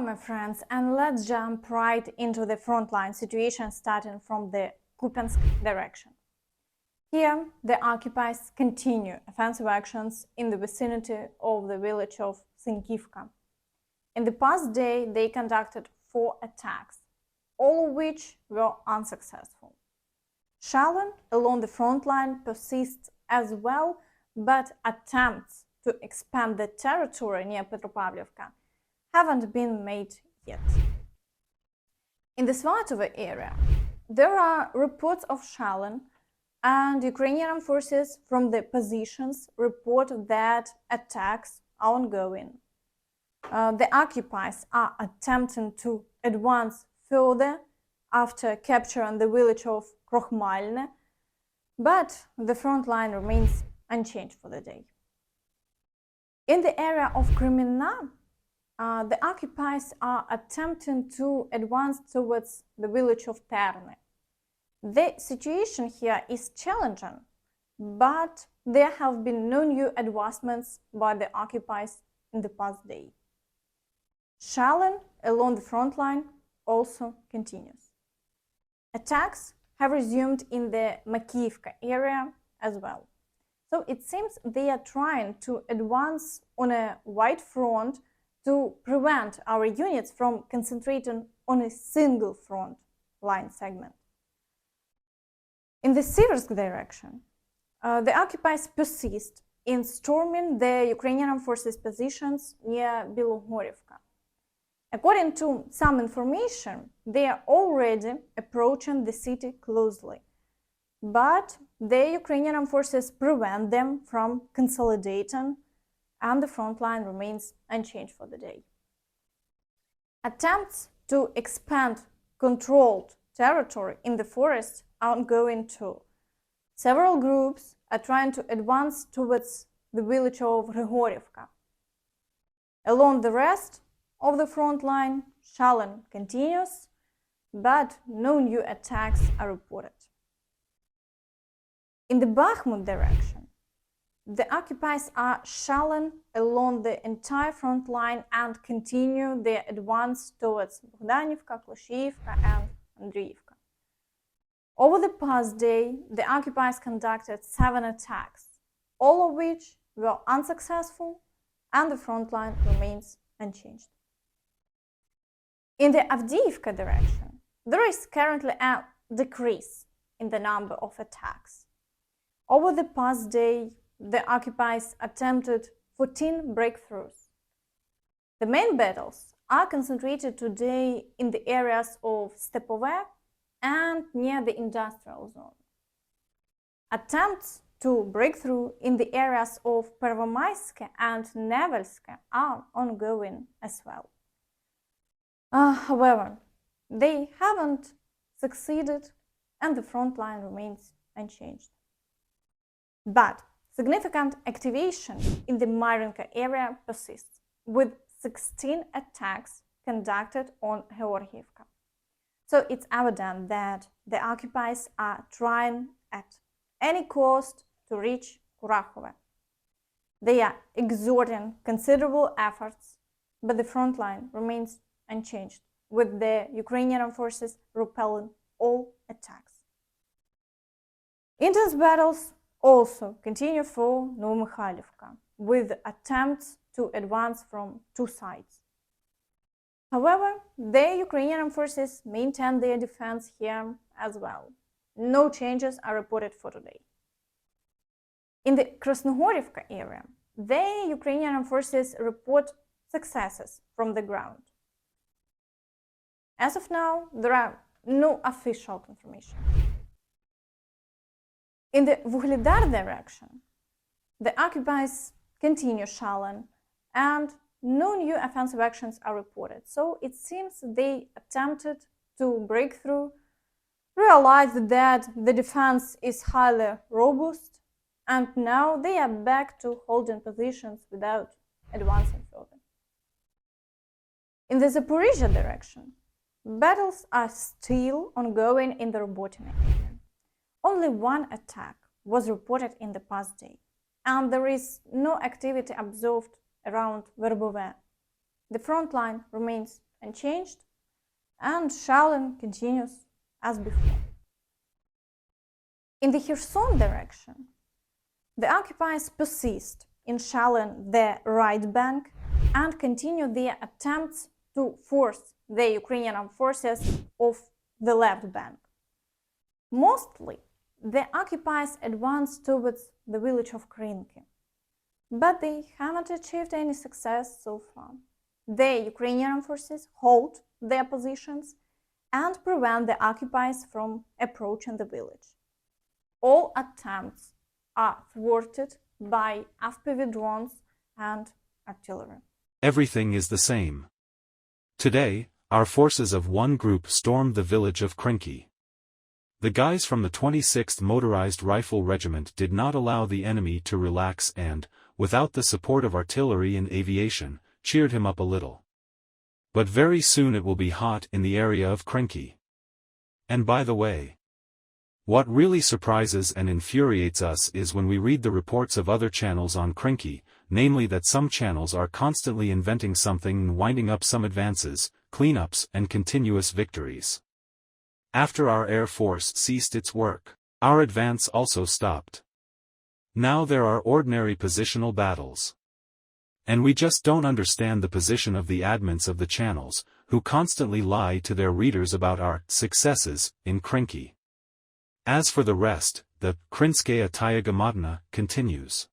my friends, and let's jump right into the frontline situation starting from the Kupiansk direction. Here, the occupiers continue offensive actions in the vicinity of the village of Synkivka. In the past day, they conducted 4 attacks, all of which were unsuccessful. Shelling along the front line persists as well, but attempts to expand the territory near Preparedness haven't been made yet. In the Svatove area, there are reports of shelling, and Ukrainian Armed Forces from the positions report that attacks are ongoing. The occupiers are attempting to advance further after capturing the village of Kreminna, but the front line remains unchanged for the day. In the area of Kreminna, the occupiers are attempting to advance towards the village of Terny. The situation here is challenging, but there have been no new advancements by the occupiers in the past day. Shelling along the front line also continues. Attacks have resumed in the Makiivka area as well. So it seems they are trying to advance on a wide front to prevent our units from concentrating on a single front line segment. In the Siversk direction, the occupiers persist in storming the Ukrainian Armed Forces positions near Bilohorivka. According to some information, they are already approaching the city closely, but the Ukrainian Armed Forces prevent them from consolidating, and the front line remains unchanged for the day. Attempts to expand controlled territory in the forest are ongoing too. Several groups are trying to advance towards the village of Vuhledar. Along the rest of the front line, shelling continues, but no new attacks are reported. In the Bakhmut direction, the occupiers are shelling along the entire front line and continue their advance towards Vuhledar, Kupiansk, and Avdiivka. Over the past day, the occupiers conducted 7 attacks, all of which were unsuccessful, and the front line remains unchanged. In the Avdiivka direction, there is currently a decrease in the number of attacks. Over the past day, the occupiers attempted 14 breakthroughs. The main battles are concentrated today in the areas of Svatove and near the industrial zone. Attempts to break through in the areas of Pervomaysk and Nevelsk are ongoing as well. However, they haven't succeeded, and the front line remains unchanged. But significant activation in the Marinka area persists, with 16 attacks conducted on Vuhledar. So it's evident that the occupiers are trying at any cost to reach Kurakhove. They are exerting considerable efforts, but the front line remains unchanged, with the Ukrainian Armed Forces repelling all attacks. Intense battles also continue for Makiivka, with attempts to advance from 2 sides. However, the Ukrainian Armed Forces maintain their defense here as well. No changes are reported for today. In the Krasnohorivka area, the Ukrainian Armed Forces report successes from the ground. As of now, there are no official confirmation. In the Vuhledar direction, the occupiers continue shelling, and no new offensive actions are reported. So it seems they attempted to break through, realized that the defense is highly robust, and now they are back to holding positions without advancing further. In the Zaporizhzhia direction, battles are still ongoing in the Robotyne area. Only 1 attack was reported in the past day, and there is no activity observed around Verbove. The front line remains unchanged, and shelling continues as before. In the Kherson direction, the occupiers persist in shelling the right bank and continue their attempts to force the Ukrainian Armed Forces off the left bank. Mostly, the occupiers advance towards the village of Krynky, but they haven't achieved any success so far. The Ukrainian Armed Forces hold their positions and prevent the occupiers from approaching the village. All attempts are thwarted by FPV drones and artillery. Everything is the same. Today, our forces of one group stormed the village of Krynky. The guys from the 26th Motorized Rifle Regiment did not allow the enemy to relax and, without the support of artillery and aviation, cheered him up a little. But very soon it will be hot in the area of Krynky. And by the way, what really surprises and infuriates us is when we read the reports of other channels on Krynky, namely that some channels are constantly inventing something and winding up some advances, cleanups and continuous victories. After our Air Force ceased its work, our advance also stopped. Now there are ordinary positional battles. And we just don't understand the position of the admins of the channels, who constantly lie to their readers about our successes in Krynky. As for the rest, the Krynskaya Tyagamotna continues.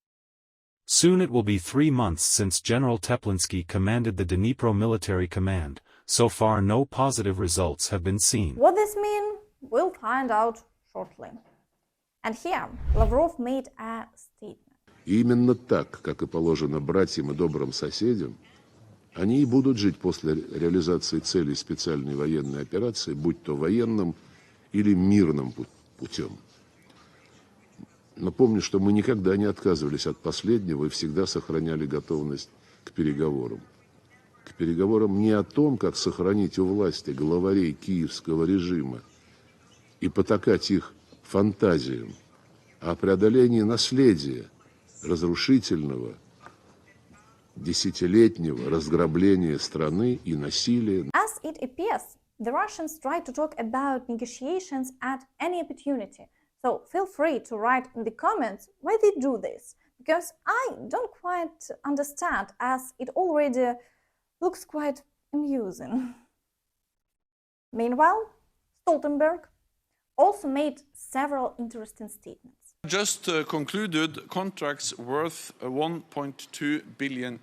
Soon it will be 3 months since General Teplinsky commanded the Dnipro Military Command. So far no positive results have been seen. What this means, we'll find out shortly. And here, Lavrov made a statement. И именно так, как и положено братьям и добрым соседям, они и будут жить после реализации целей специальной военной операции, будь то военным или мирным путем. Напомню, что мы никогда не отказывались от последнего и всегда сохраняли готовность к переговорам. К переговорам не о том, как сохранить у власти главарей киевского режима и потакать их фантазиям, а о преодолении наследия разрушительного, десятилетнего разграбления страны и насилия. As it appears, the Russians try to talk about negotiations at any opportunity. So feel free to write in the comments why they do this, because I don't quite understand, as it already looks quite amusing. Meanwhile, Stoltenberg also made several interesting statements. Just concluded contracts worth $1.2 billion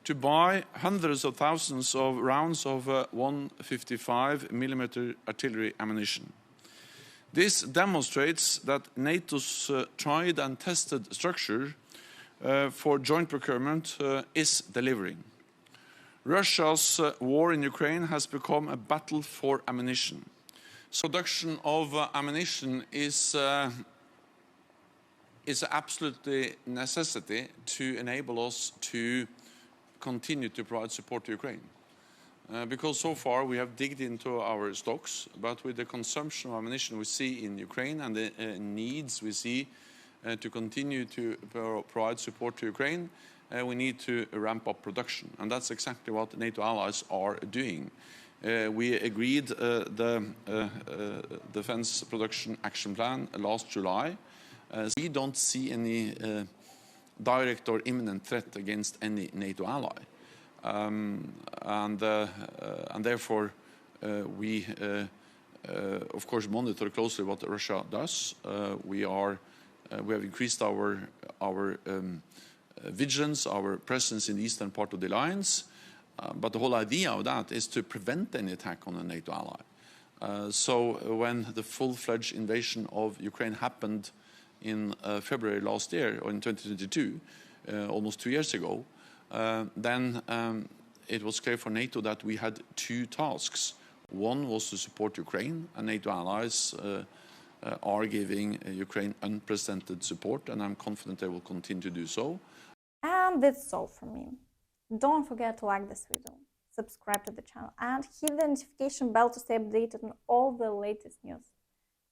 to buy hundreds of thousands of rounds of 155mm artillery ammunition. This demonstrates that NATO's tried and tested structure for joint procurement is delivering. Russia's war in Ukraine has become a battle for ammunition. So production of ammunition is absolutely necessity to enable us to continue to provide support to Ukraine. Because so far we have digged into our stocks, but with the consumption of ammunition we see in Ukraine and the needs we see to continue to provide support to Ukraine, we need to ramp up production. And that's exactly what NATO allies are doing. We agreed the Defense Production Action Plan last July. We don't see any direct or imminent threat against any NATO ally. And therefore we of course monitor closely what Russia does. We have increased our vigilance, our presence in the eastern part of the alliance, but the whole idea of that is to prevent any attack on a NATO ally. So when the full-fledged invasion of Ukraine happened in February last year, or in 2022, almost 2 years ago, then it was clear for NATO that we had two tasks. One was to support Ukraine, and NATO allies are giving Ukraine unprecedented support, and I'm confident they will continue to do so. And that's all from me. Don't forget to like this video, subscribe to the channel, and hit the notification bell to stay updated on all the latest news.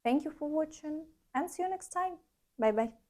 Thank you for watching, and see you next time. Bye bye.